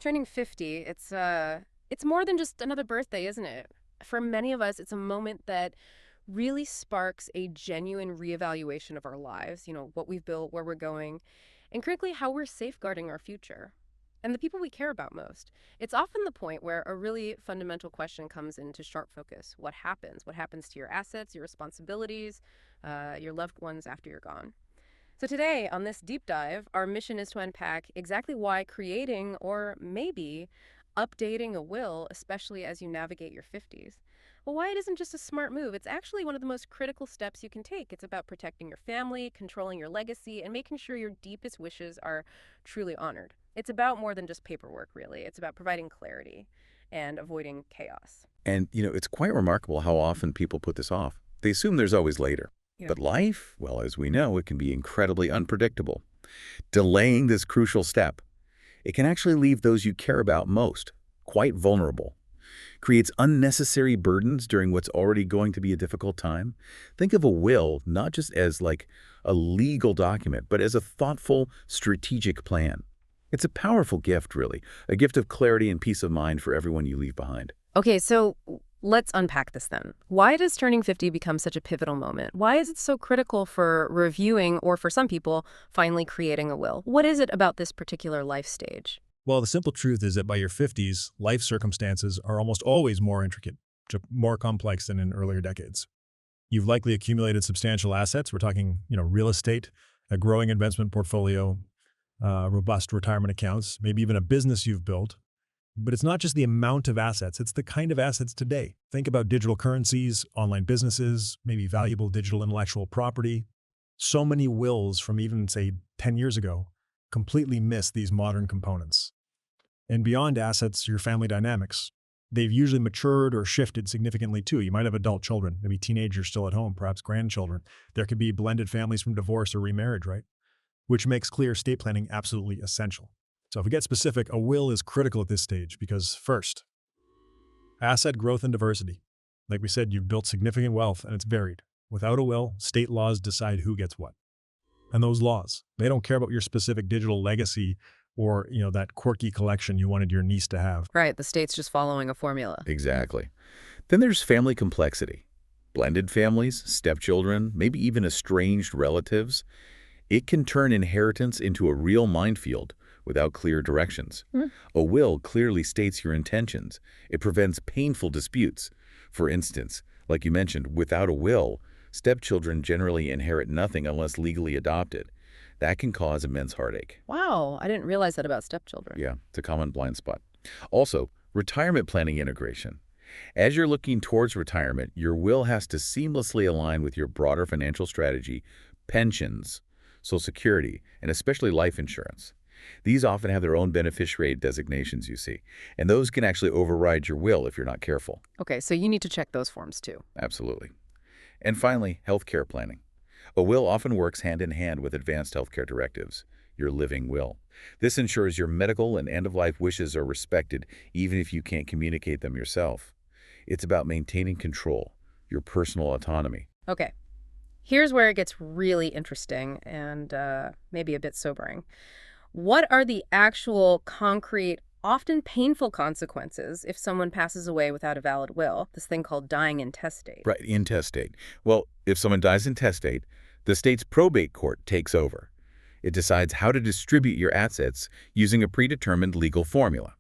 Turning 50, it's more than just another birthday, isn't it? For many of us, it's a moment that really sparks a genuine reevaluation of our lives, what we've built, where we're going, and critically how we're safeguarding our future and the people we care about most. It's often the point where a really fundamental question comes into sharp focus. What happens? What happens to your assets, your responsibilities, your loved ones after you're gone? So today, on this deep dive, our mission is to unpack exactly why creating or maybe updating a will, especially as you navigate your 50s, well, why it isn't just a smart move. It's actually one of the most critical steps you can take. It's about protecting your family, controlling your legacy, and making sure your deepest wishes are truly honored. It's about more than just paperwork, really. It's about providing clarity and avoiding chaos. And, it's quite remarkable how often people put this off. They assume there's always later. Yeah. But life, well, as we know, it can be incredibly unpredictable. Delaying this crucial step, it can actually leave those you care about most quite vulnerable. Creates unnecessary burdens during what's already going to be a difficult time. Think of a will not just as like a legal document, but as a thoughtful, strategic plan. It's a powerful gift, really, a gift of clarity and peace of mind for everyone you leave behind. Okay, so let's unpack this then. Why does turning 50 become such a pivotal moment? Why is it so critical for reviewing, or for some people, finally creating a will? What is it about this particular life stage? Well, the simple truth is that by your 50s, life circumstances are almost always more intricate, more complex than in earlier decades. You've likely accumulated substantial assets. We're talking, real estate, a growing investment portfolio, robust retirement accounts, maybe even a business you've built. But it's not just the amount of assets, it's the kind of assets today. Think about digital currencies, online businesses, maybe valuable digital intellectual property. So many wills from even, say, 10 years ago completely miss these modern components. And beyond assets, your family dynamics. They've usually matured or shifted significantly too. You might have adult children, maybe teenagers still at home, perhaps grandchildren. There could be blended families from divorce or remarriage, right? Which makes clear estate planning absolutely essential. So if we get specific, a will is critical at this stage because first, asset growth and diversity. Like we said, you've built significant wealth and it's varied. Without a will, state laws decide who gets what. And those laws, they don't care about your specific digital legacy or, that quirky collection you wanted your niece to have. Right, the state's just following a formula. Exactly. Then there's family complexity. Blended families, stepchildren, maybe even estranged relatives. It can turn inheritance into a real minefield without clear directions. A will clearly states your intentions. It prevents painful disputes. For instance, like you mentioned, without a will, stepchildren generally inherit nothing unless legally adopted. That can cause immense heartache. Wow, I didn't realize that about stepchildren. Yeah, it's a common blind spot. Also, retirement planning integration. As you're looking towards retirement, your will has to seamlessly align with your broader financial strategy, pensions, Social Security, and especially life insurance. These often have their own beneficiary designations, you see, and those can actually override your will if you're not careful. Okay, so you need to check those forms too. Absolutely. And finally, healthcare planning. A will often works hand in hand with advanced healthcare directives, your living will. This ensures your medical and end-of-life wishes are respected, even if you can't communicate them yourself. It's about maintaining control, your personal autonomy. Okay, here's where it gets really interesting and maybe a bit sobering. What are the actual concrete, often painful consequences if someone passes away without a valid will, this thing called dying intestate? Right, intestate. Well, if someone dies intestate, the state's probate court takes over. It decides how to distribute your assets using a predetermined legal formula.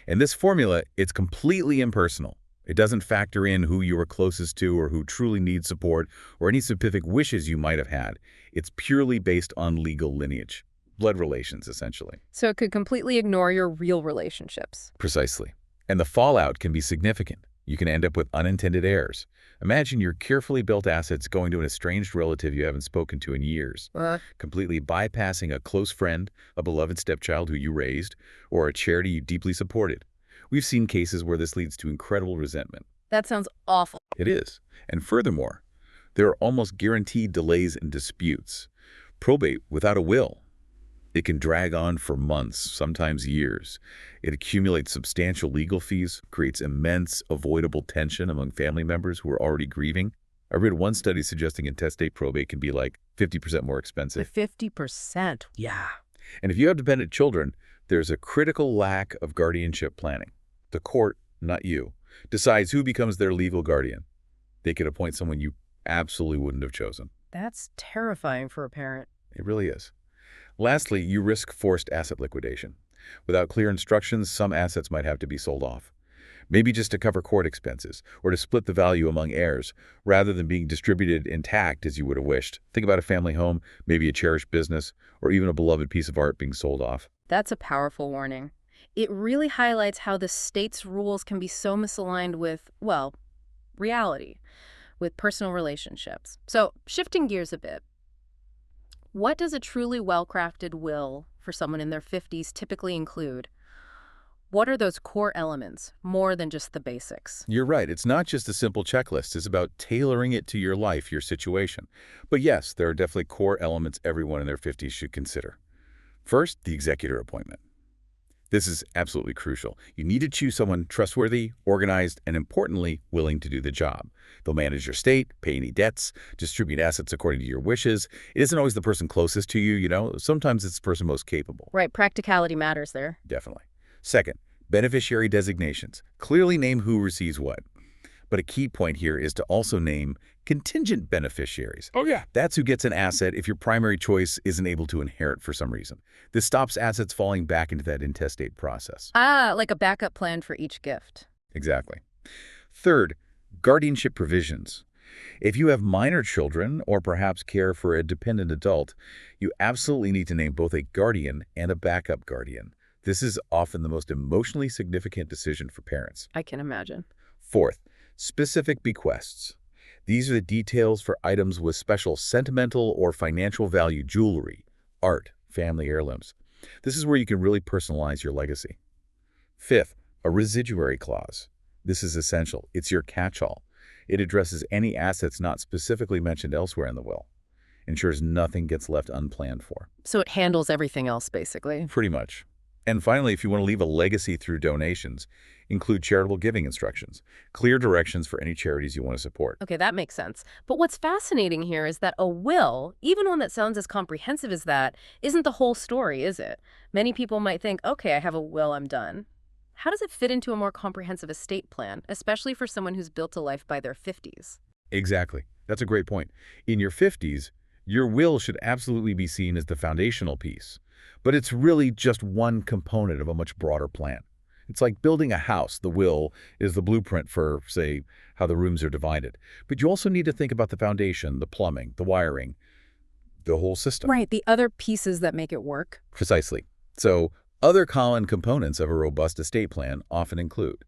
And this formula, it's completely impersonal. It doesn't factor in who you are closest to or who truly needs support or any specific wishes you might have had. It's purely based on legal lineage. Blood relations, essentially. So it could completely ignore your real relationships. Precisely. And the fallout can be significant. You can end up with unintended heirs. Imagine your carefully built assets going to an estranged relative you haven't spoken to in years, completely bypassing a close friend, a beloved stepchild who you raised, or a charity you deeply supported. We've seen cases where this leads to incredible resentment. That sounds awful. It is. And furthermore, there are almost guaranteed delays and disputes. Probate without a will. It can drag on for months, sometimes years. It accumulates substantial legal fees, creates immense avoidable tension among family members who are already grieving. I read one study suggesting intestate probate can be like 50% more expensive. 50%? Yeah. And if you have dependent children, there's a critical lack of guardianship planning. The court, not you, decides who becomes their legal guardian. They could appoint someone you absolutely wouldn't have chosen. That's terrifying for a parent. It really is. Lastly, you risk forced asset liquidation. Without clear instructions, some assets might have to be sold off. Maybe just to cover court expenses or to split the value among heirs rather than being distributed intact as you would have wished. Think about a family home, maybe a cherished business, or even a beloved piece of art being sold off. That's a powerful warning. It really highlights how the state's rules can be so misaligned with, well, reality, with personal relationships. So, shifting gears a bit, what does a truly well-crafted will for someone in their 50s typically include? What are those core elements, more than just the basics? You're right. It's not just a simple checklist. It's about tailoring it to your life, your situation. But yes, there are definitely core elements everyone in their 50s should consider. First, the executor appointment. This is absolutely crucial. You need to choose someone trustworthy, organized, and importantly, willing to do the job. They'll manage your estate, pay any debts, distribute assets according to your wishes. It isn't always the person closest to you. Sometimes it's the person most capable. Right, practicality matters there. Definitely. Second, beneficiary designations. Clearly name who receives what. But a key point here is to also name contingent beneficiaries. Oh, yeah. That's who gets an asset if your primary choice isn't able to inherit for some reason. This stops assets falling back into that intestate process. Ah, like a backup plan for each gift. Exactly. Third, guardianship provisions. If you have minor children or perhaps care for a dependent adult, you absolutely need to name both a guardian and a backup guardian. This is often the most emotionally significant decision for parents. I can imagine. Fourth, specific bequests. These are the details for items with special sentimental or financial value: jewelry, art, family heirlooms. This is where you can really personalize your legacy. Fifth, a residuary clause. This is essential. It's your catch-all. It addresses any assets not specifically mentioned elsewhere in the will. Ensures nothing gets left unplanned for. So it handles everything else, basically. Pretty much. And finally, if you want to leave a legacy through donations, include charitable giving instructions, clear directions for any charities you want to support. Okay, that makes sense. But what's fascinating here is that a will, even one that sounds as comprehensive as that, isn't the whole story, is it? Many people might think, okay, I have a will, I'm done. How does it fit into a more comprehensive estate plan, especially for someone who's built a life by their 50s? Exactly. That's a great point. In your 50s, your will should absolutely be seen as the foundational piece. But it's really just one component of a much broader plan. It's like building a house. The will is the blueprint for, say, how the rooms are divided. But you also need to think about the foundation, the plumbing, the wiring, the whole system. Right, the other pieces that make it work. Precisely. So, other common components of a robust estate plan often include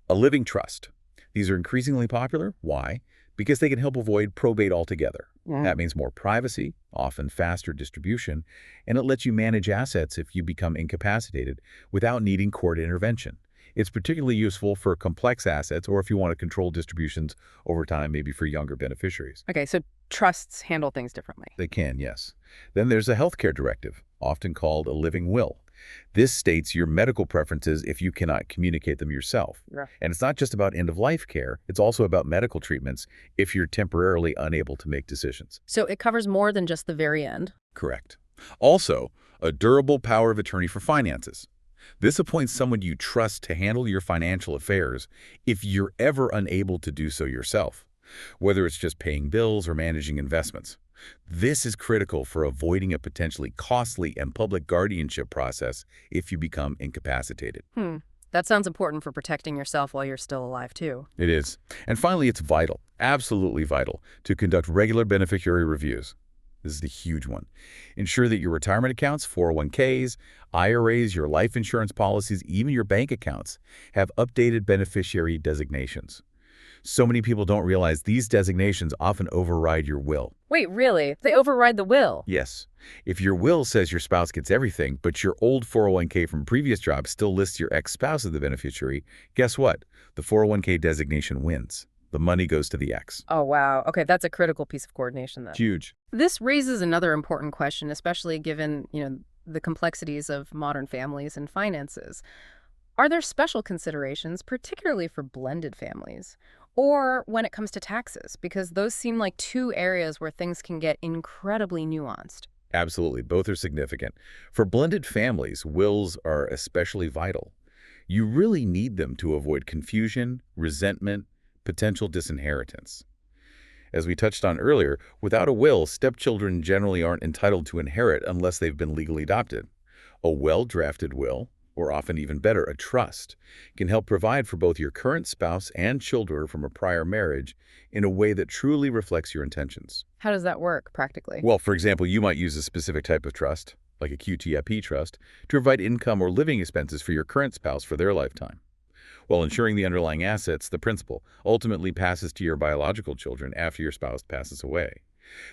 a living trust. These are increasingly popular. Why? Because they can help avoid probate altogether. That means more privacy, often faster distribution, and it lets you manage assets if you become incapacitated without needing court intervention. It's particularly useful for complex assets or if you want to control distributions over time, maybe for younger beneficiaries. Okay, so trusts handle things differently. They can, yes. Then there's a healthcare directive, often called a living will. This states your medical preferences if you cannot communicate them yourself. Yeah. And it's not just about end-of-life care. It's also about medical treatments if you're temporarily unable to make decisions. So it covers more than just the very end. Correct. Also, a durable power of attorney for finances. This appoints someone you trust to handle your financial affairs if you're ever unable to do so yourself, whether it's just paying bills or managing investments. This is critical for avoiding a potentially costly and public guardianship process if you become incapacitated. That sounds important for protecting yourself while you're still alive, too. It is. And finally, it's vital, absolutely vital, to conduct regular beneficiary reviews. This is the huge one. Ensure that your retirement accounts, 401ks, IRAs, your life insurance policies, even your bank accounts have updated beneficiary designations. So many people don't realize these designations often override your will. Wait, really? They override the will? Yes. If your will says your spouse gets everything, but your old 401k from previous job still lists your ex-spouse as the beneficiary, guess what? The 401k designation wins. The money goes to the ex. Oh, wow. Okay, that's a critical piece of coordination then. Huge. This raises another important question, especially given, the complexities of modern families and finances. Are there special considerations, particularly for blended families? Or when it comes to taxes, because those seem like two areas where things can get incredibly nuanced. Absolutely, both are significant. For blended families, wills are especially vital. You really need them to avoid confusion, resentment, potential disinheritance. As we touched on earlier, without a will, stepchildren generally aren't entitled to inherit unless they've been legally adopted. A well-drafted will, or often even better, a trust, can help provide for both your current spouse and children from a prior marriage in a way that truly reflects your intentions. How does that work practically? Well, for example, you might use a specific type of trust, like a QTIP trust, to provide income or living expenses for your current spouse for their lifetime, while ensuring the underlying assets, the principal, ultimately passes to your biological children after your spouse passes away.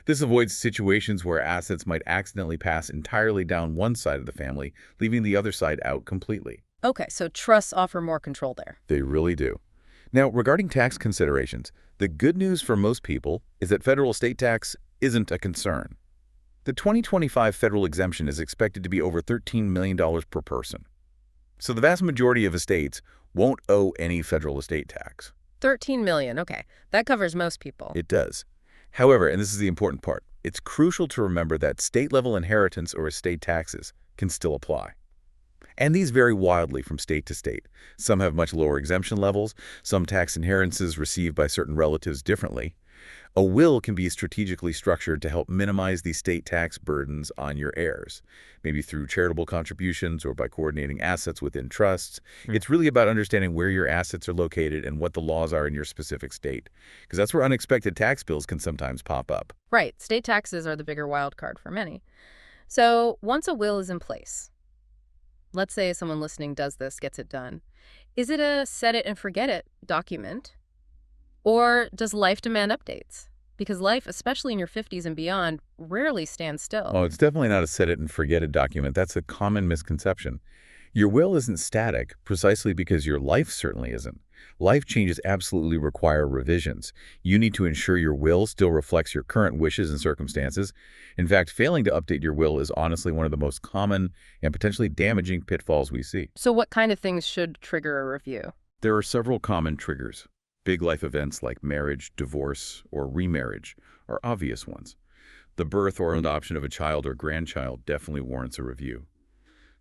This avoids situations where assets might accidentally pass entirely down one side of the family, leaving the other side out completely. Okay, so trusts offer more control there. They really do. Now, regarding tax considerations, the good news for most people is that federal estate tax isn't a concern. The 2025 federal exemption is expected to be over $13 million per person. So the vast majority of estates won't owe any federal estate tax. 13 million, okay. That covers most people. It does. However, and this is the important part, it's crucial to remember that state-level inheritance or estate taxes can still apply. And these vary wildly from state to state. Some have much lower exemption levels, some tax inheritances received by certain relatives differently. A will can be strategically structured to help minimize the state tax burdens on your heirs, maybe through charitable contributions or by coordinating assets within trusts. It's really about understanding where your assets are located and what the laws are in your specific state, because that's where unexpected tax bills can sometimes pop up. Right, state taxes are the bigger wild card for many. So once a will is in place, let's say someone listening does this, gets it done, is it a set it and forget it document? Or does life demand updates? Because life, especially in your 50s and beyond, rarely stands still. Oh, it's definitely not a set it and forget it document. That's a common misconception. Your will isn't static precisely because your life certainly isn't. Life changes absolutely require revisions. You need to ensure your will still reflects your current wishes and circumstances. In fact, failing to update your will is honestly one of the most common and potentially damaging pitfalls we see. So what kind of things should trigger a review? There are several common triggers. Big life events like marriage, divorce, or remarriage are obvious ones. The birth or adoption of a child or grandchild definitely warrants a review.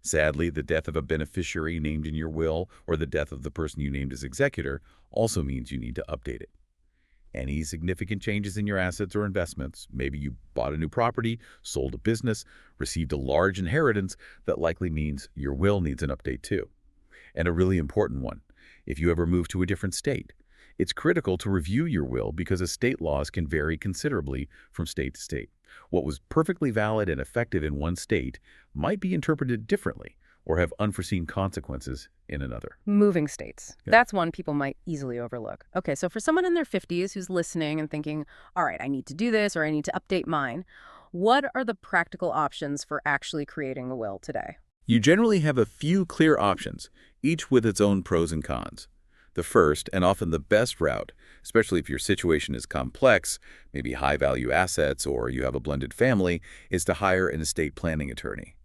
Sadly, the death of a beneficiary named in your will or the death of the person you named as executor also means you need to update it. Any significant changes in your assets or investments, maybe you bought a new property, sold a business, received a large inheritance, that likely means your will needs an update too. And a really important one, if you ever move to a different state, it's critical to review your will because estate laws can vary considerably from state to state. What was perfectly valid and effective in one state might be interpreted differently or have unforeseen consequences in another. Moving states. Yeah. That's one people might easily overlook. Okay, so for someone in their 50s who's listening and thinking, all right, I need to do this or I need to update mine, what are the practical options for actually creating a will today? You generally have a few clear options, each with its own pros and cons. The first, and often the best route, especially if your situation is complex, maybe high-value assets or you have a blended family, is to hire an estate planning attorney.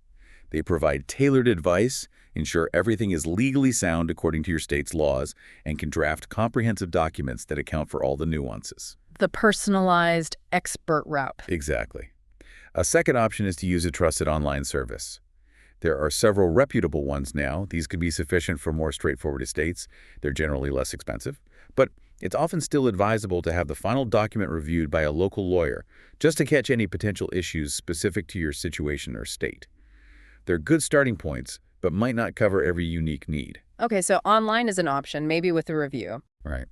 They provide tailored advice, ensure everything is legally sound according to your state's laws, and can draft comprehensive documents that account for all the nuances. The personalized expert route. Exactly. A second option is to use a trusted online service. There are several reputable ones now. These could be sufficient for more straightforward estates. They're generally less expensive. But it's often still advisable to have the final document reviewed by a local lawyer, just to catch any potential issues specific to your situation or state. They're good starting points, but might not cover every unique need. Okay, so online is an option, maybe with a review. Right.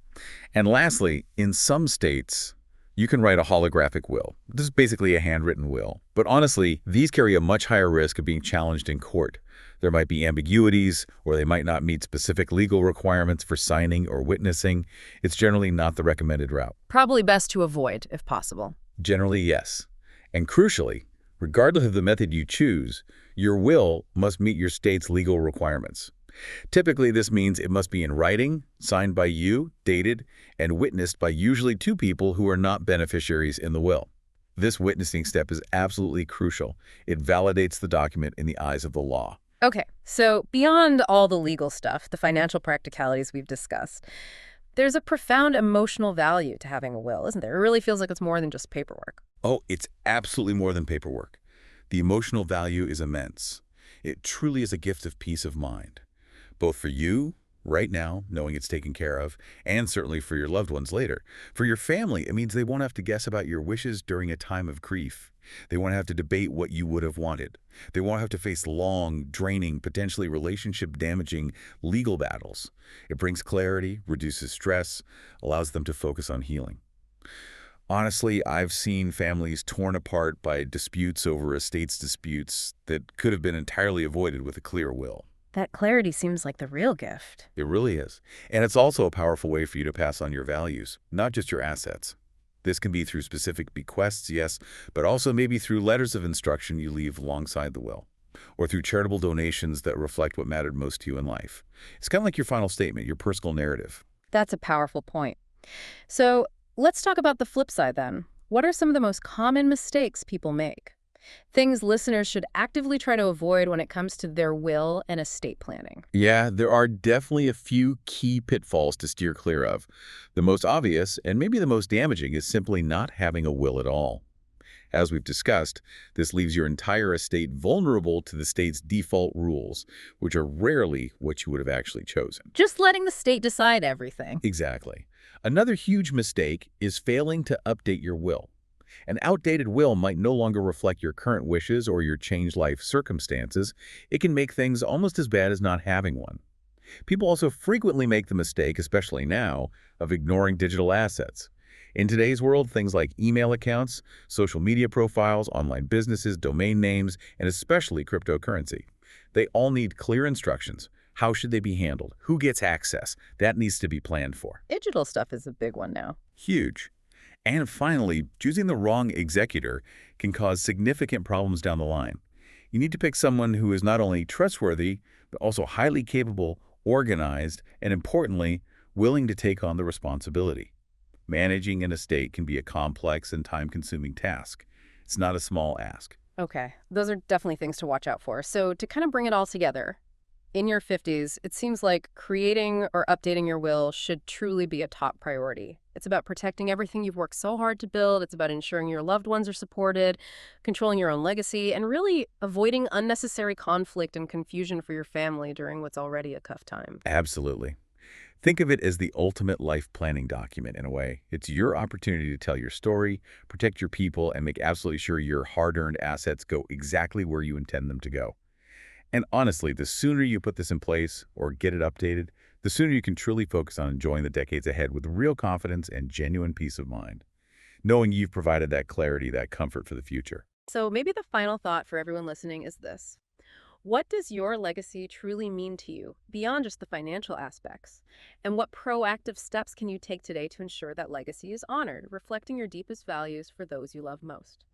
And lastly, in some states, you can write a holographic will. This is basically a handwritten will. But honestly, these carry a much higher risk of being challenged in court. There might be ambiguities, or they might not meet specific legal requirements for signing or witnessing. It's generally not the recommended route. Probably best to avoid, if possible. Generally, yes. And crucially, regardless of the method you choose, your will must meet your state's legal requirements. Typically, this means it must be in writing, signed by you, dated, and witnessed by usually two people who are not beneficiaries in the will. This witnessing step is absolutely crucial. It validates the document in the eyes of the law. Okay, so beyond all the legal stuff, the financial practicalities we've discussed, there's a profound emotional value to having a will, isn't there? It really feels like it's more than just paperwork. Oh, it's absolutely more than paperwork. The emotional value is immense. It truly is a gift of peace of mind, both for you, right now, knowing it's taken care of, and certainly for your loved ones later. For your family, it means they won't have to guess about your wishes during a time of grief. They won't have to debate what you would have wanted. They won't have to face long, draining, potentially relationship-damaging legal battles. It brings clarity, reduces stress, allows them to focus on healing. Honestly, I've seen families torn apart by disputes over estates disputes that could have been entirely avoided with a clear will. That clarity seems like the real gift. It really is. And it's also a powerful way for you to pass on your values, not just your assets. This can be through specific bequests, yes, but also maybe through letters of instruction you leave alongside the will, or through charitable donations that reflect what mattered most to you in life. It's kind of like your final statement, your personal narrative. That's a powerful point. So let's talk about the flip side then. What are some of the most common mistakes people make? Things listeners should actively try to avoid when it comes to their will and estate planning. Yeah, there are definitely a few key pitfalls to steer clear of. The most obvious, and maybe the most damaging, is simply not having a will at all. As we've discussed, this leaves your entire estate vulnerable to the state's default rules, which are rarely what you would have actually chosen. Just letting the state decide everything. Exactly. Another huge mistake is failing to update your will. An outdated will might no longer reflect your current wishes or your changed life circumstances. It can make things almost as bad as not having one. People also frequently make the mistake, especially now, of ignoring digital assets. In today's world, things like email accounts, social media profiles, online businesses, domain names, and especially cryptocurrency. They all need clear instructions. How should they be handled? Who gets access? That needs to be planned for. Digital stuff is a big one now. Huge. And finally, choosing the wrong executor can cause significant problems down the line. You need to pick someone who is not only trustworthy, but also highly capable, organized, and importantly, willing to take on the responsibility. Managing an estate can be a complex and time-consuming task. It's not a small ask. Okay, those are definitely things to watch out for. So to kind of bring it all together, in your 50s, it seems like creating or updating your will should truly be a top priority. It's about protecting everything you've worked so hard to build. It's about ensuring your loved ones are supported, controlling your own legacy, and really avoiding unnecessary conflict and confusion for your family during what's already a tough time. Absolutely. Think of it as the ultimate life planning document in a way. It's your opportunity to tell your story, protect your people, and make absolutely sure your hard-earned assets go exactly where you intend them to go. And honestly, the sooner you put this in place or get it updated, the sooner you can truly focus on enjoying the decades ahead with real confidence and genuine peace of mind, knowing you've provided that clarity, that comfort for the future. So maybe the final thought for everyone listening is this. What does your legacy truly mean to you, beyond just the financial aspects? And what proactive steps can you take today to ensure that legacy is honored, reflecting your deepest values for those you love most?